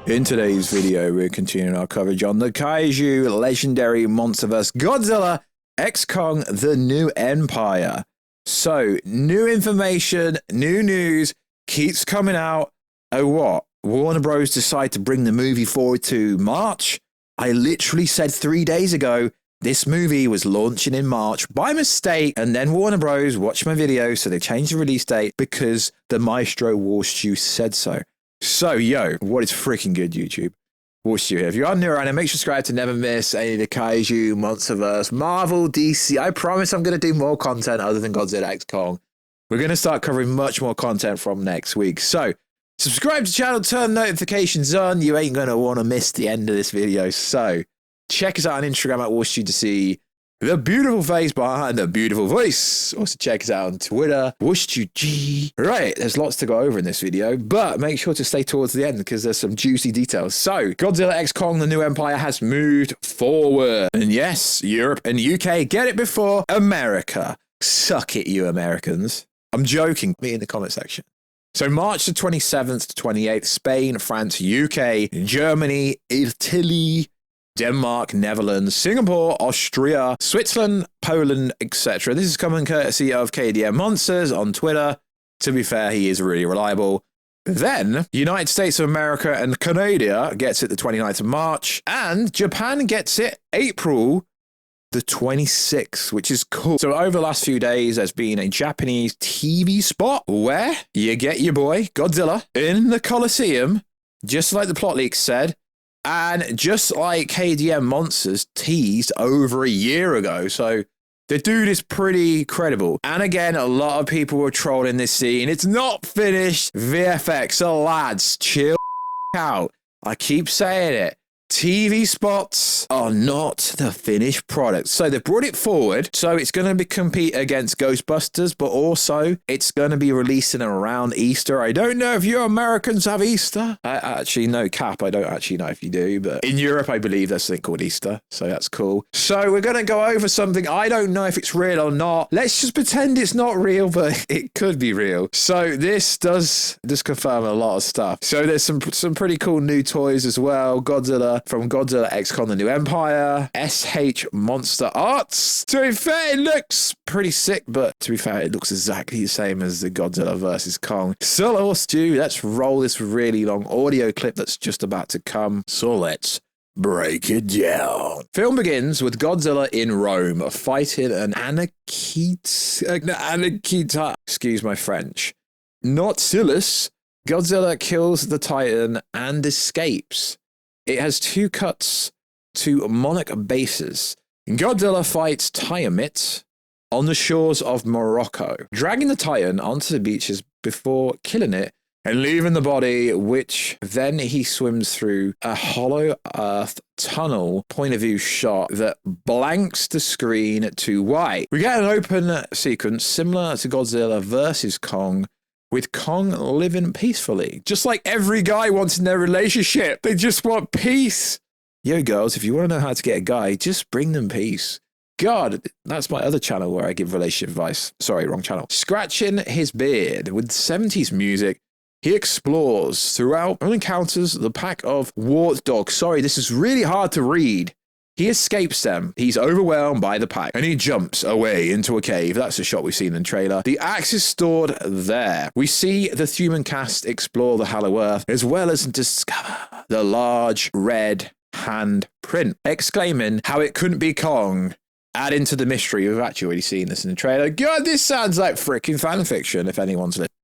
In today's video, we're continuing our coverage on the kaiju legendary MonsterVerse Godzilla X Kong, the New Empire. So, new information, new news keeps coming out. Oh, what? Warner Bros. Decide to bring the movie forward to March? I literally said 3 days ago this movie was launching in March by mistake, and then Warner Bros. Watched my video, so they changed the release date because the maestro Warstu said so. So, yo, what is freaking good, YouTube? Warstu here. If you are new around here, make sure to subscribe to never miss any of the kaiju, MonsterVerse, Marvel, DC. I promise I'm going to do more content other than Godzilla X Kong. We're going to start covering much more content from next week. So, subscribe to the channel, turn notifications on. You ain't going to want to miss the end of this video. So, check us out on Instagram at Warstu to see the beautiful face behind the beautiful voice. Also check us out on Twitter, WarstuG. Right, there's lots to go over in this video, but make sure to stay towards the end because there's some juicy details. So, Godzilla X Kong, the New Empire has moved forward. And yes, Europe and UK get it before America. Suck it, you Americans. I'm joking. Me in the comment section. So March the 27th to 28th, Spain, France, UK, Germany, Italy, Denmark, Netherlands, Singapore, Austria, Switzerland, Poland, etc. This is coming courtesy of KDM Monsters on Twitter. To be fair, he is really reliable. Then, United States of America and Canada gets it the 29th of March, and Japan gets it April the 26th, which is cool. So over the last few days, there's been a Japanese TV spot where you get your boy, Godzilla, in the Colosseum, just like the plot leak said. And just like KDM Monsters teased over a year ago. So the dude is pretty credible. And again, a lot of people were trolling this scene. It's not finished VFX. So lads, chill out. I keep saying it. TV spots are not the finished product. So they brought it forward. So it's going to be compete against Ghostbusters, but also it's going to be releasing around Easter. I don't know if you Americans have Easter. I actually know Cap. I don't actually know if you do, but in Europe, I believe there's something called Easter. So that's cool. So we're going to go over something. I don't know if it's real or not. Let's just pretend it's not real, but it could be real. So this does confirm a lot of stuff. So there's some pretty cool new toys as well. Godzilla from Godzilla X Kong, the New Empire, SH Monster Arts. To be fair, it looks pretty sick, but to be fair, it looks exactly the same as the Godzilla vs Kong. So let's roll this really long audio clip that's just about to come. So let's break it down. Film begins with Godzilla in Rome fighting an Anakita, excuse my French, Nautilus. Godzilla kills the Titan and escapes. It has two cuts to Monarch bases. Godzilla fights Tiamat on the shores of Morocco, dragging the Titan onto the beaches before killing it and leaving the body, which then he swims through a hollow earth tunnel point of view shot that blanks the screen to white. We get an open sequence similar to Godzilla vs Kong, with Kong living peacefully. Just like every guy wants in their relationship. They just want peace. Yo, girls, if you want to know how to get a guy, just bring them peace. God, that's my other channel where I give relationship advice. Sorry, wrong channel. Scratching his beard with 70s music, he explores throughout and encounters the pack of warthogs. Sorry, this is really hard to read. He escapes them. He's overwhelmed by the pack and he jumps away into a cave. That's a shot we've seen in the trailer. The axe is stored there. We see the human cast explore the Hollow Earth as well as discover the large red hand print, exclaiming how it couldn't be Kong. Adding to the mystery. We've actually already seen this in the trailer. God, this sounds like freaking fan fiction if anyone's listening.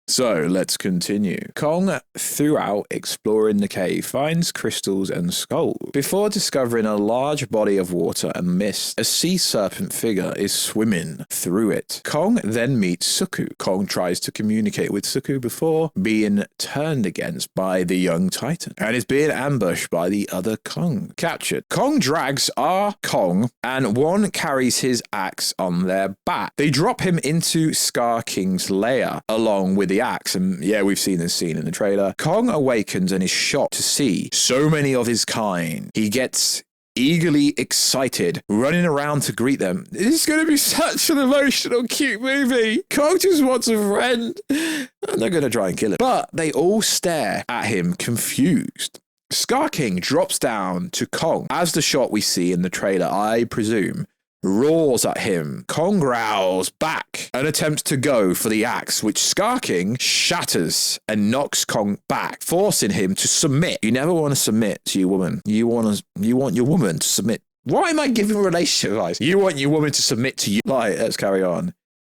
So let's continue. Kong, throughout exploring the cave, finds crystals and skulls. Before discovering a large body of water and mist, a sea serpent figure is swimming through it. Kong then meets Suku. Kong tries to communicate with Suku before being turned against by the young Titan and is being ambushed by the other Kong. Captured. Kong drags Kong and one carries his axe on their back. They drop him into Scar King's lair along with the axe, and yeah, we've seen this scene in the trailer. Kong awakens and is shocked to see so many of his kind. He gets eagerly excited, running around to greet them. This is going to be such an emotional, cute movie. Kong just wants a friend. And they're going to try and kill him. But they all stare at him confused. Scar King drops down to Kong. As the shot we see in the trailer, I presume, roars at him. Kong growls back and attempts to go for the axe, which Scar King shatters and knocks Kong back, forcing him to submit. You never want to submit to your woman. You want your woman to submit. Why am I giving relationship advice? You want your woman to submit to you. Like, let's carry on.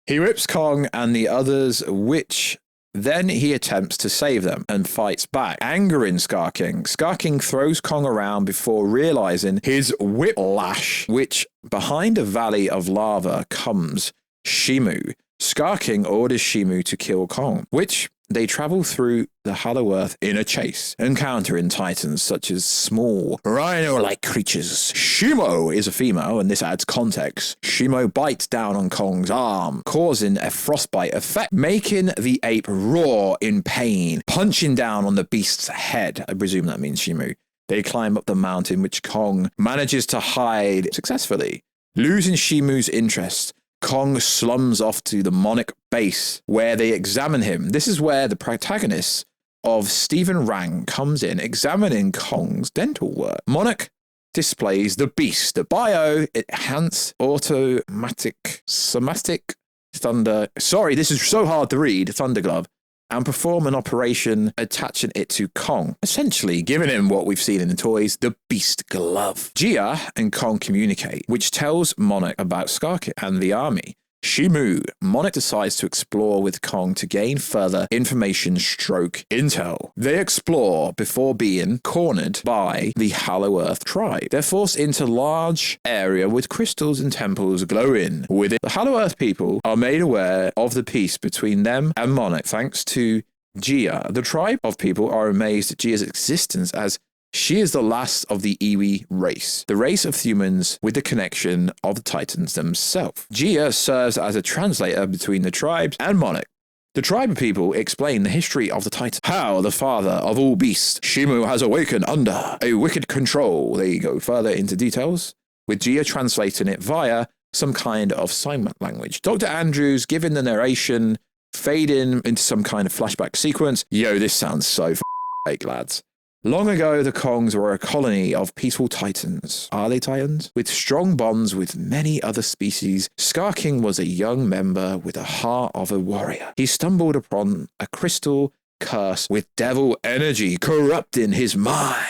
He rips Kong and the others, which then he attempts to save them and fights back, angering Scar King. Scar King throws Kong around before realizing his whiplash, which behind a valley of lava comes Shimu. Scar King orders Shimu to kill Kong, which they travel through the Hollow Earth in a chase, encountering titans such as small rhino-like creatures. Shimo is a female, and this adds context. Shimo bites down on Kong's arm, causing a frostbite effect, making the ape roar in pain, punching down on the beast's head. I presume that means Shimu. They climb up the mountain, which Kong manages to hide successfully. Losing Shimu's interest, Kong slums off to the Monarch base, where they examine him. This is where the protagonist of Stephen Rang comes in, examining Kong's dental work. Monarch displays the beast, the bio-enhanced automatic somatic thunder. Sorry, this is so hard to read. Thunder glove. And perform an operation attaching it to Kong, essentially giving him what we've seen in the toys, the Beast Glove. Gia and Kong communicate, which tells Monarch about Scar King and the army. Shimu. Monarch decides to explore with Kong to gain further information stroke intel. They explore before being cornered by the Hollow Earth tribe. They're forced into large area with crystals and temples glowing with it. The Hollow Earth people are made aware of the peace between them and Monarch thanks to Gia. The tribe of people are amazed at Gia's existence as she is the last of the Iwi race, the race of humans with the connection of the Titans themselves. Gia serves as a translator between the tribes and Monarch. The tribe of people explain the history of the Titans, how the father of all beasts, Shimu, has awakened under a wicked control. They go further into details, with Gia translating it via some kind of sign language. Dr. Andrews giving the narration, fading into some kind of flashback sequence. Yo, this sounds so fake, lads. Long ago, the Kongs were a colony of peaceful titans. Are they titans? With strong bonds with many other species, Scar King was a young member with the heart of a warrior. He stumbled upon a crystal curse with devil energy corrupting his mind.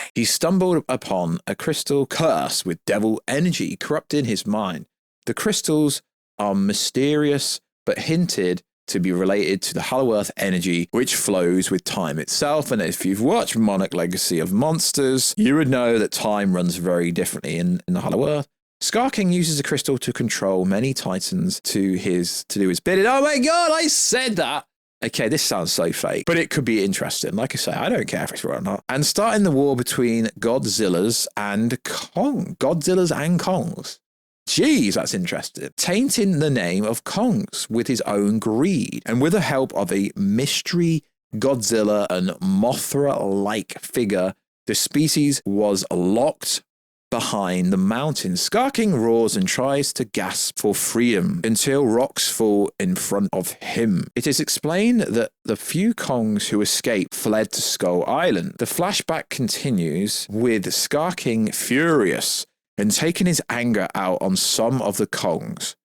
The crystals are mysterious, but hinted to be related to the Hollow Earth energy, which flows with time itself. And if you've watched Monarch Legacy of Monsters, you would know that time runs very differently in the Hollow Earth. Scar King uses a crystal to control many titans to do his bidding. Oh my god, I said that! Okay, this sounds so fake, but it could be interesting. Like I say, I don't care if it's real or not. And starting the war between Godzillas and Kongs. Jeez, that's interesting. Tainting the name of Kongs with his own greed, and with the help of a mystery Godzilla and Mothra-like figure, the species was locked behind the mountains. Scar King roars and tries to gasp for freedom until rocks fall in front of him. It is explained that the few Kongs who escaped fled to Skull Island. The flashback continues with Scar King furious and taking his anger out on some of the Kongs,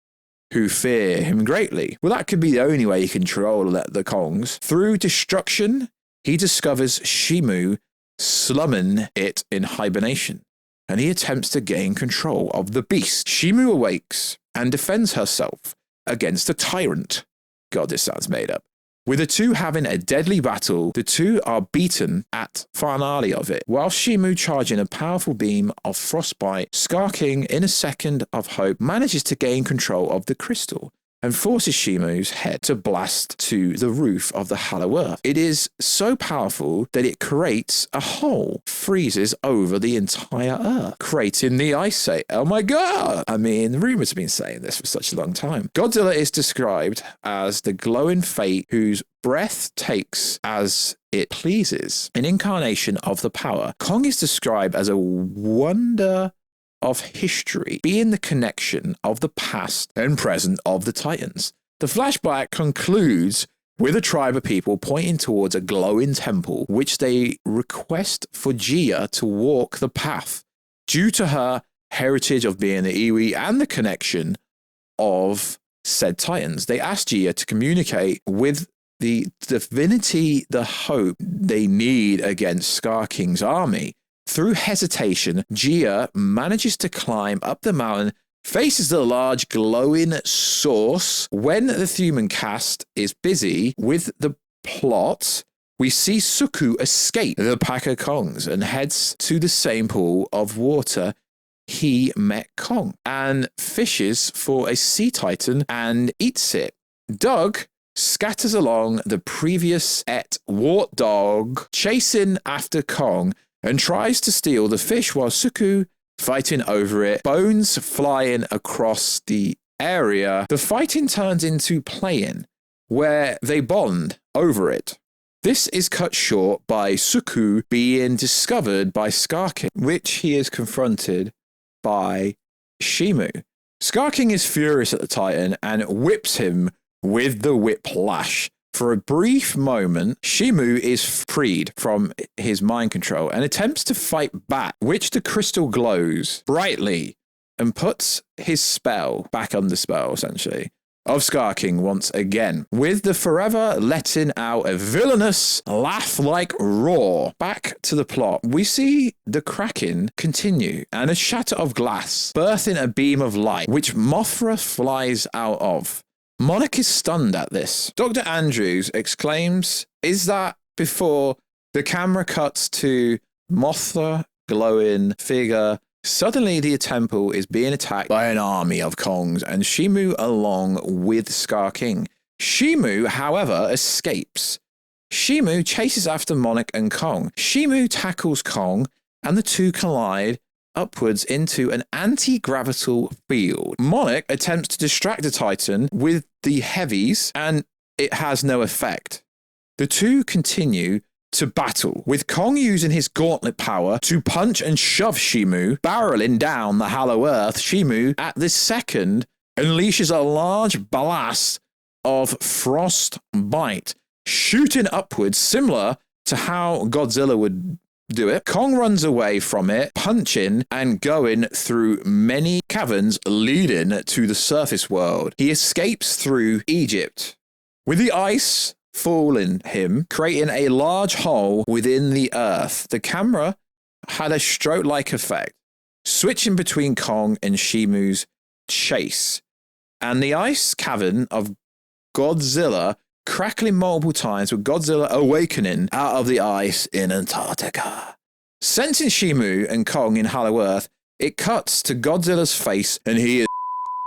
who fear him greatly. Well, that could be the only way he can control the Kongs. Through destruction, he discovers Shimu slumming it in hibernation, and he attempts to gain control of the beast. Shimu awakes and defends herself against the tyrant. God, this sounds made up. With the two having a deadly battle, the two are beaten at finale of it. While Shimu charging a powerful beam of frostbite, Scar King, in a second of hope, manages to gain control of the crystal and forces Shimu's head to blast to the roof of the Hollow Earth. It is so powerful that it creates a hole, freezes over the entire Earth, creating the Ice Age. Oh my god! I mean, rumors have been saying this for such a long time. Godzilla is described as the glowing fate whose breath takes as it pleases, an incarnation of the power. Kong is described as a wonder of history, being the connection of the past and present of the Titans. The flashback concludes with a tribe of people pointing towards a glowing temple, which they request for Gia to walk the path due to her heritage of being the Iwi and the connection of said titans. They ask Gia to communicate with the divinity, the hope they need against Scar King's army. Through hesitation, Gia manages to climb up the mountain, faces the large glowing source. When the human cast is busy with the plot, we see Suku escape the pack of Kongs and heads to the same pool of water he met Kong and fishes for a sea titan and eats it. Doug scatters along the previous wart dog, chasing after Kong, and tries to steal the fish while Suku fighting over it, bones flying across the area. The fighting turns into playing, where they bond over it. This is cut short by Suku being discovered by Scar King, which he is confronted by Shimu. Scar King is furious at the Titan and whips him with the whiplash. For a brief moment, Shimu is freed from his mind control and attempts to fight back, which the crystal glows brightly and puts his spell back under spell, essentially, of Scar King once again, with the forever letting out a villainous laugh-like roar. Back to the plot, we see the cracking continue and a shatter of glass birthing a beam of light, which Mothra flies out of. Monarch is stunned at this. Dr. Andrews exclaims, "Is that?" before the camera cuts to Mothra glowing figure. Suddenly, the temple is being attacked by an army of Kongs and Shimu along with Scar King. Shimu, however, escapes. Shimu chases after Monarch and Kong. Shimu tackles Kong and the two collide upwards into an anti-gravital field. Monarch attempts to distract the Titan with the heavies and it has no effect. The two continue to battle, with Kong using his gauntlet power to punch and shove Shimu, barreling down the hollow earth. Shimu, at this second, unleashes a large blast of frost bite, shooting upwards, similar to how Godzilla would do it. Kong runs away from it, punching and going through many caverns leading to the surface world. He escapes through Egypt, with the ice falling him, creating a large hole within the earth. The camera had a stroke-like effect, switching between Kong and Shimu's chase, and the ice cavern of Godzilla crackling multiple times, with Godzilla awakening out of the ice in Antarctica. Sensing Shimu and Kong in Hollow Earth, it cuts to Godzilla's face and he is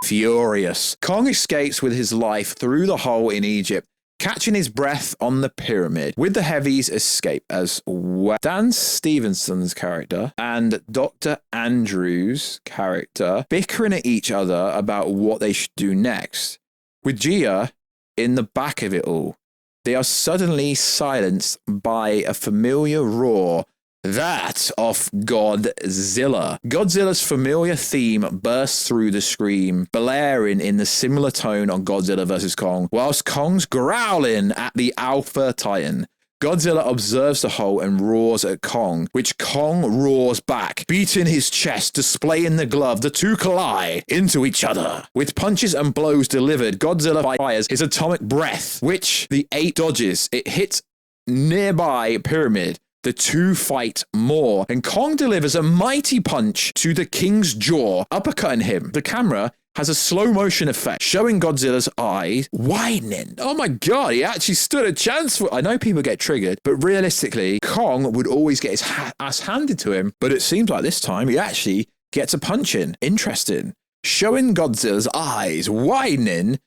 furious. Kong escapes with his life through the hole in Egypt, catching his breath on the pyramid, with the heavies escape as well. Dan Stevenson's character and Dr. Andrews' character bickering at each other about what they should do next. With Gia in the back of it all, they are suddenly silenced by a familiar roar, that of Godzilla. Godzilla's familiar theme bursts through the screen, blaring in the similar tone on Godzilla vs. Kong, whilst Kong's growling at the Alpha Titan. Godzilla observes the hole and roars at Kong, which Kong roars back, beating his chest, displaying the glove. The two collide into each other. With punches and blows delivered, Godzilla fires his atomic breath, which the ape dodges. It hits nearby pyramid. The two fight more, and Kong delivers a mighty punch to the king's jaw, uppercutting him. The camera has a slow motion effect, showing Godzilla's eyes widening. Oh my god, he actually stood a chance for... I know people get triggered, but realistically, Kong would always get his ass handed to him, but it seems like this time he actually gets a punch in. Interesting. Showing Godzilla's eyes widening,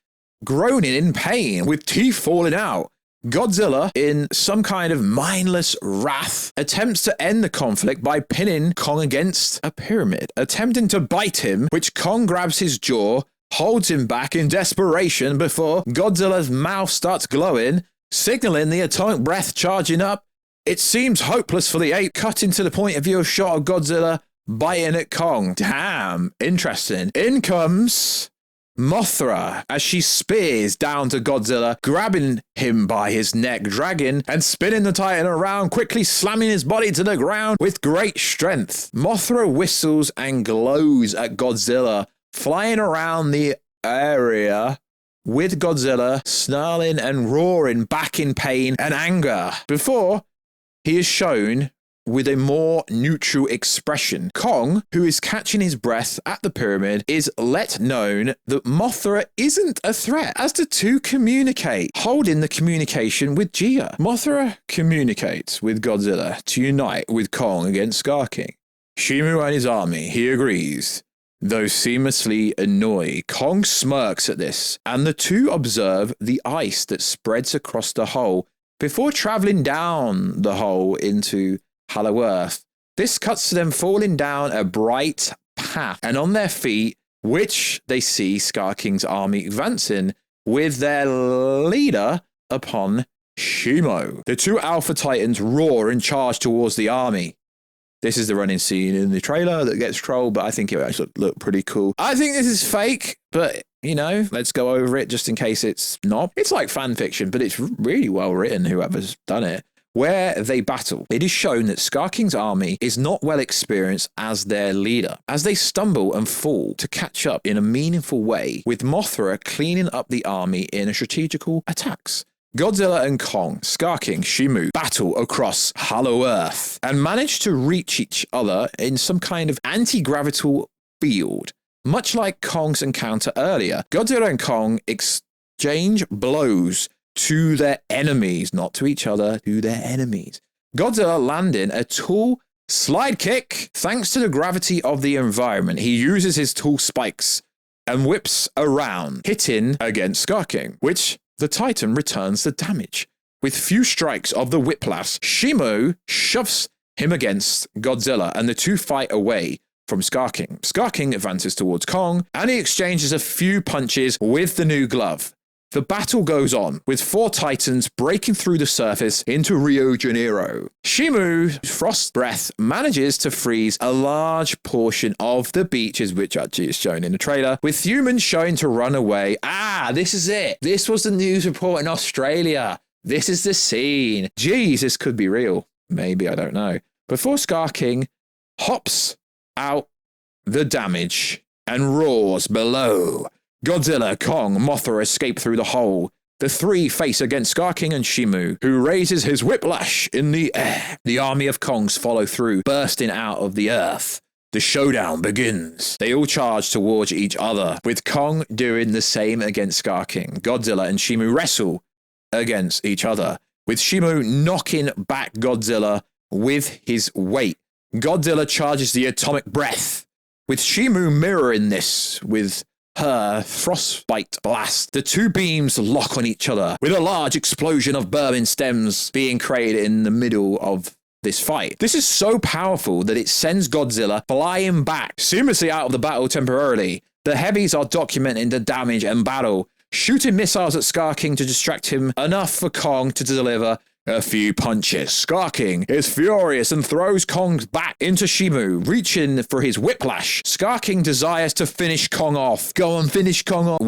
groaning in pain, with teeth falling out. Godzilla, in some kind of mindless wrath, attempts to end the conflict by pinning Kong against a pyramid, attempting to bite him, which Kong grabs his jaw, holds him back in desperation before Godzilla's mouth starts glowing, signaling the atomic breath charging up. It seems hopeless for the ape, cutting to the point of view shot of Godzilla biting at Kong. Damn, interesting. In comes Mothra as she spears down to Godzilla, grabbing him by his neck, dragging and spinning the Titan around, quickly slamming his body to the ground with great strength. Mothra whistles and glows at Godzilla, flying around the area with Godzilla snarling and roaring back in pain and anger before he is shown with a more neutral expression. Kong, who is catching his breath at the pyramid, is let known that Mothra isn't a threat as the two communicate, holding the communication with Gia. Mothra communicates with Godzilla to unite with Kong against Scar King. Shimu and his army, he agrees. Though seamlessly annoyed, Kong smirks at this, and the two observe the ice that spreads across the hole before traveling down the hole into Hollow Earth. This cuts to them falling down a bright path and on their feet, which they see Scar King's army advancing with their leader upon Shimo. The two Alpha Titans roar and charge towards the army. This is the running scene in the trailer that gets trolled, but I think it actually looked pretty cool. I think this is fake, but you know, let's go over it just in case it's not. It's like fan fiction, but it's really well written, whoever's done it. Where they battle, it is shown that Scar King's army is not well experienced as their leader, as they stumble and fall to catch up in a meaningful way, with Mothra cleaning up the army in strategical attacks. Godzilla and Kong, Scar King, Shimu battle across Hollow Earth and manage to reach each other in some kind of anti-gravital field. Much like Kong's encounter earlier, Godzilla and Kong exchange blows to their enemies, not to each other, to their enemies. Godzilla landing a tall slide kick thanks to the gravity of the environment. He uses his tall spikes and whips around, hitting against Scar King, which the Titan returns the damage. With few strikes of the whiplash, Shimu shoves him against Godzilla and the two fight away from Scar King. Scar King advances towards Kong and he exchanges a few punches with the new glove. The battle goes on, with four Titans breaking through the surface into Rio de Janeiro. Shimu, Frost Breath, manages to freeze a large portion of the beaches, which actually is shown in the trailer, with humans showing to run away. Ah, this is it. This was the news report in Australia. This is the scene. Geez, this could be real. Maybe, I don't know. Before Scar King hops out the damage and roars below. Godzilla, Kong, Mothra escape through the hole. The three face against Scar King and Shimu, who raises his whiplash in the air. The army of Kongs follow through, bursting out of the earth. The showdown begins. They all charge towards each other, with Kong doing the same against Scar King. Godzilla and Shimu wrestle against each other, with Shimu knocking back Godzilla with his weight. Godzilla charges the atomic breath, with Shimu mirroring this with her frostbite blast. The two beams lock on each other, with a large explosion of burning stems being created in the middle of this fight. This is so powerful that it sends Godzilla flying back seamlessly out of the battle temporarily. The heavies are documenting the damage and battle, shooting missiles at Scar King to distract him enough for Kong to deliver a few punches. Scar King is furious and throws Kong back into Shimu, reaching for his whiplash. Scar King desires to finish Kong off. Go on, finish Kong off.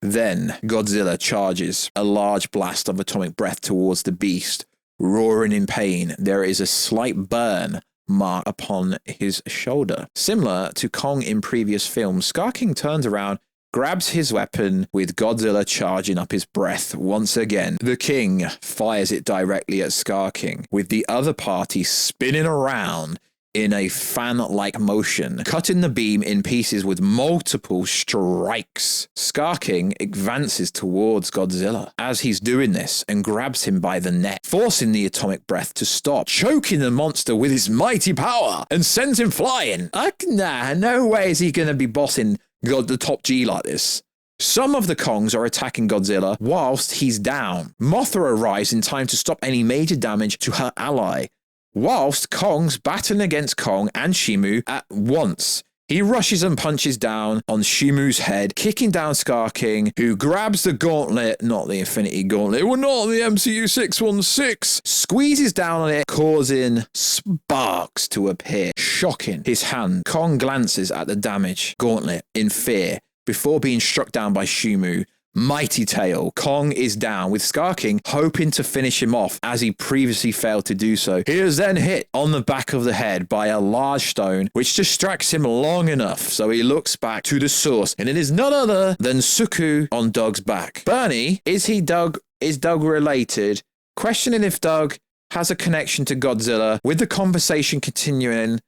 Then Godzilla charges a large blast of atomic breath towards the beast. Roaring in pain, there is a slight burn mark upon his shoulder. Similar to Kong in previous films, Scar King turns around, grabs his weapon, with Godzilla charging up his breath once again. The king fires it directly at Scar King, with the other party spinning around in a fan-like motion, cutting the beam in pieces with multiple strikes. Scar King advances towards Godzilla as he's doing this and grabs him by the neck, forcing the atomic breath to stop, choking the monster with his mighty power and sends him flying. Nah, no way is he gonna be bossing the top G like this. Some of the Kongs are attacking Godzilla whilst he's down. Mothra arrives in time to stop any major damage to her ally, whilst Kong's battling against Kong and Shimu at once. He rushes and punches down on Shimu's head, kicking down Scar King, who grabs the gauntlet, not the Infinity Gauntlet, well, not the MCU 616, squeezes down on it, causing sparks to appear, shocking his hand. Kong glances at the damaged gauntlet in fear, before being struck down by Shimu. Mighty Tail. Kong is down, with Scar King hoping to finish him off as he previously failed to do so. He is then hit on the back of the head by a large stone, which distracts him long enough so he looks back to the source, and it is none other than Suku on Doug's back. Bernie, is Doug related? Questioning if Doug has a connection to Godzilla. With the conversation continuing,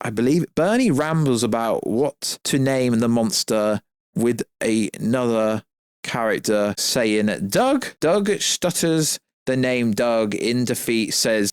I believe Bernie rambles about what to name the monster, with another character saying Doug. Doug stutters the name Doug in defeat, says,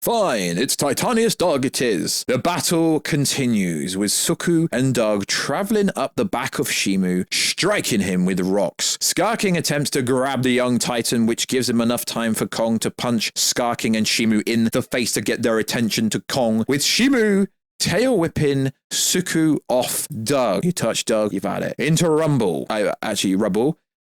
"Fine, it's Titanius Doug it is." The battle continues, with Suku and Doug traveling up the back of Shimu, striking him with rocks. Scar King attempts to grab the young Titan, which gives him enough time for Kong to punch Scar King and Shimu in the face to get their attention to Kong, with Shimu tail whipping Suku off Doug. You touch Doug, you've had it. Into rubble.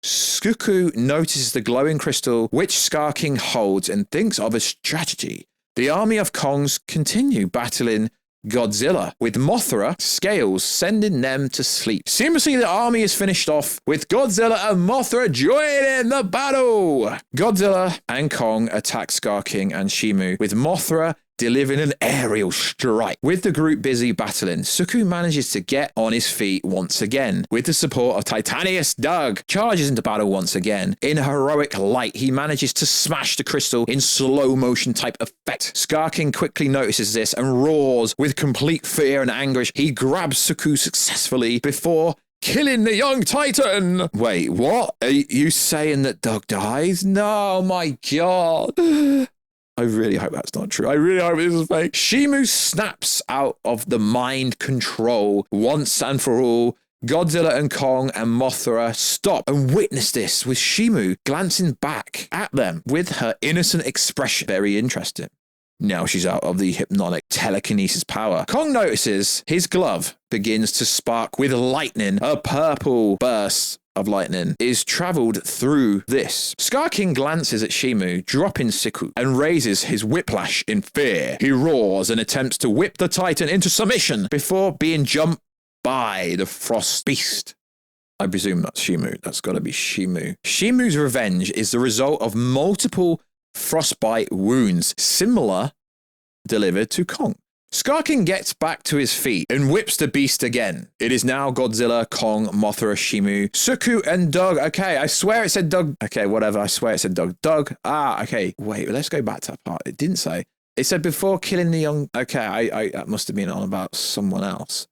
Suku notices the glowing crystal which Scar King holds and thinks of a strategy. The army of Kongs continue battling Godzilla, with Mothra scales sending them to sleep. Seamlessly, the army is finished off, with Godzilla and Mothra joining the battle. Godzilla and Kong attack Scar King and Shimu, with Mothra delivering an aerial strike. With the group busy battling, Suku manages to get on his feet once again. With the support of Titanius Doug, charges into battle once again. In heroic light, he manages to smash the crystal in slow motion type effect. Scar King quickly notices this and roars with complete fear and anguish. He grabs Suku successfully before killing the young Titan. Wait, what? Are you saying that Doug dies? No, my God. I really hope that's not true. I really hope this is fake. Shimu snaps out of the mind control once and for all. Godzilla and Kong and Mothra stop and witness this, with Shimu glancing back at them with her innocent expression. Very interesting. Now she's out of the hypnotic telekinesis power. Kong notices his glove begins to spark with lightning. A purple burst of lightning is traveled through this. Scar King glances at Shimu, dropping Suku, and raises his whiplash in fear. He roars and attempts to whip the Titan into submission before being jumped by the Frost Beast. I presume that's Shimu. That's got to be Shimu. Shimu's revenge is the result of multiple frostbite wounds, similar delivered to Kong. Scar King gets back to his feet and whips the beast again. It is now Godzilla, Kong, Mothra, Shimu, Suku, and Doug. Okay, I swear it said Doug. Okay, whatever. I swear it said Doug. Doug. Okay. Wait, let's go back to that part. It didn't say. It said before killing the young. Okay, I that must have been on about someone else.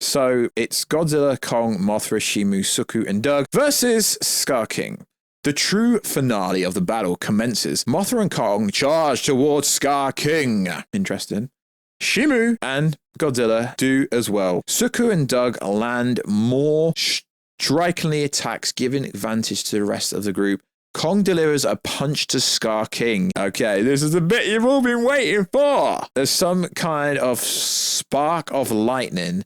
So it's Godzilla, Kong, Mothra, Shimu, Suku, and Doug versus Scar King. The true finale of the battle commences. Mothra and Kong charge towards Scar King. Interesting. Shimu and Godzilla do as well. Suku and Doug land more strikingly attacks, giving advantage to the rest of the group. Kong delivers a punch to Scar King. Okay, this is the bit you've all been waiting for. There's some kind of spark of lightning.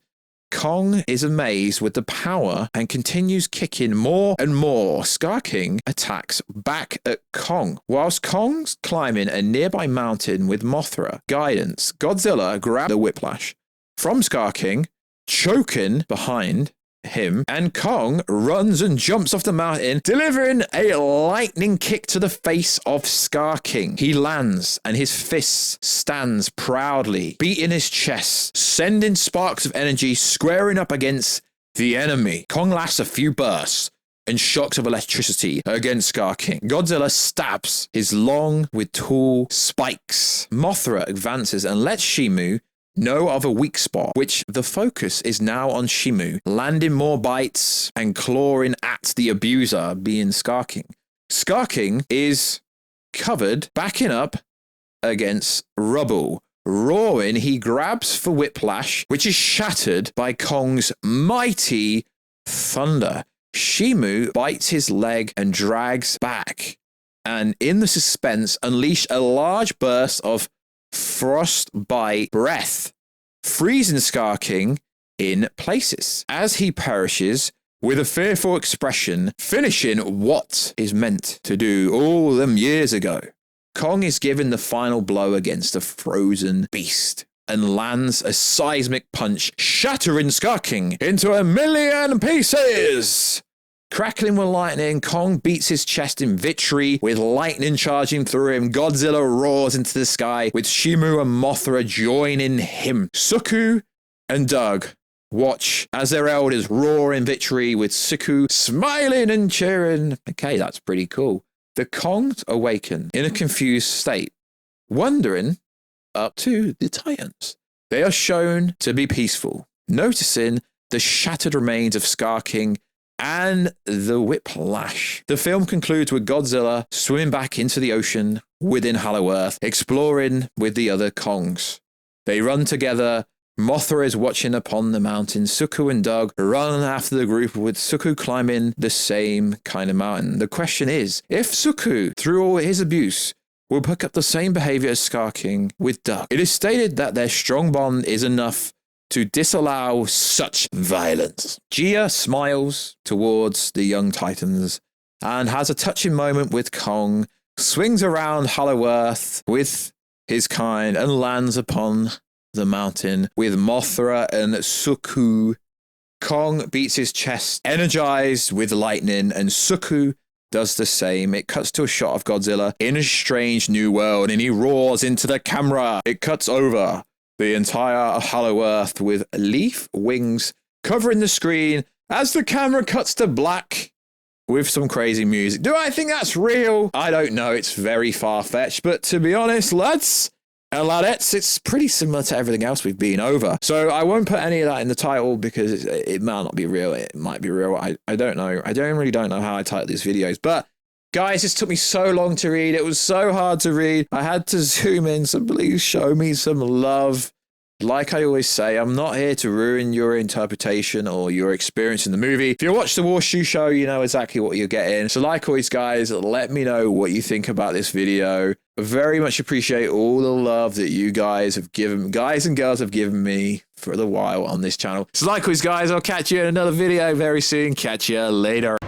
Kong is amazed with the power and continues kicking more and more. Scar King attacks back at Kong. Whilst Kong's climbing a nearby mountain with Mothra guidance, Godzilla grabs the whiplash from Scar King, choking behind him, and Kong runs and jumps off the mountain, delivering a lightning kick to the face of Scar King. He lands and his fist stands proudly, beating his chest, sending sparks of energy squaring up against the enemy. Kong lasts a few bursts and shocks of electricity against Scar King. Godzilla stabs his long with tall spikes. Mothra advances and lets Shimu know of a weak spot, which the focus is now on Shimu, landing more bites and clawing at the abuser, being Scar King. Scar King is covered, backing up against rubble. Roaring, he grabs for whiplash, which is shattered by Kong's mighty thunder. Shimu bites his leg and drags back, and in the suspense, unleash a large burst of frostbite breath, freezing Scar King in places as he perishes with a fearful expression, finishing what is meant to do all them years ago. Kong is given the final blow against the frozen beast. and lands a seismic punch, shattering Scar King into a million pieces. Crackling with lightning, Kong beats his chest in victory with lightning charging through him. Godzilla roars into the sky with Shimu and Mothra joining him. Suku and Doug watch as their elders roar in victory with Suku smiling and cheering. Okay, that's pretty cool. The Kongs awaken in a confused state, wondering up to the Titans. They are shown to be peaceful, noticing the shattered remains of Scar King and the whiplash. The film concludes with Godzilla swimming back into the ocean within Hollow Earth, exploring with the other Kongs. They run together. Mothra is watching upon the mountain. Suku and Doug run after the group, with Suku climbing the same kind of mountain. The question is, if Suku, through all his abuse, will pick up the same behavior as Scar King with Doug. It is stated that their strong bond is enough to disallow such violence. Gia smiles towards the young Titans and has a touching moment with Kong, swings around Hollow Earth with his kind and lands upon the mountain with Mothra and Suku. Kong beats his chest, energized with lightning, and Suku does the same. It cuts to a shot of Godzilla in a strange new world, and he roars into the camera. It cuts over the entire Hollow Earth with leaf wings covering the screen as the camera cuts to black with some crazy music. Do I think that's real? I don't know. It's very far-fetched, but to be honest, lads and ladettes, it's pretty similar to everything else we've been over. So I won't put any of that in the title because it might not be real. It might be real. I don't know. I really don't know how I title these videos, but guys, this took me so long to read. It was so hard to read. I had to zoom in, so please show me some love. Like I always say, I'm not here to ruin your interpretation or your experience in the movie. If you watch the Warstu show, you know exactly what you're getting. So like always, guys, let me know what you think about this video. I very much appreciate all the love that you guys have given, guys and girls have given me for the while on this channel. So like always, guys, I'll catch you in another video very soon. Catch you later.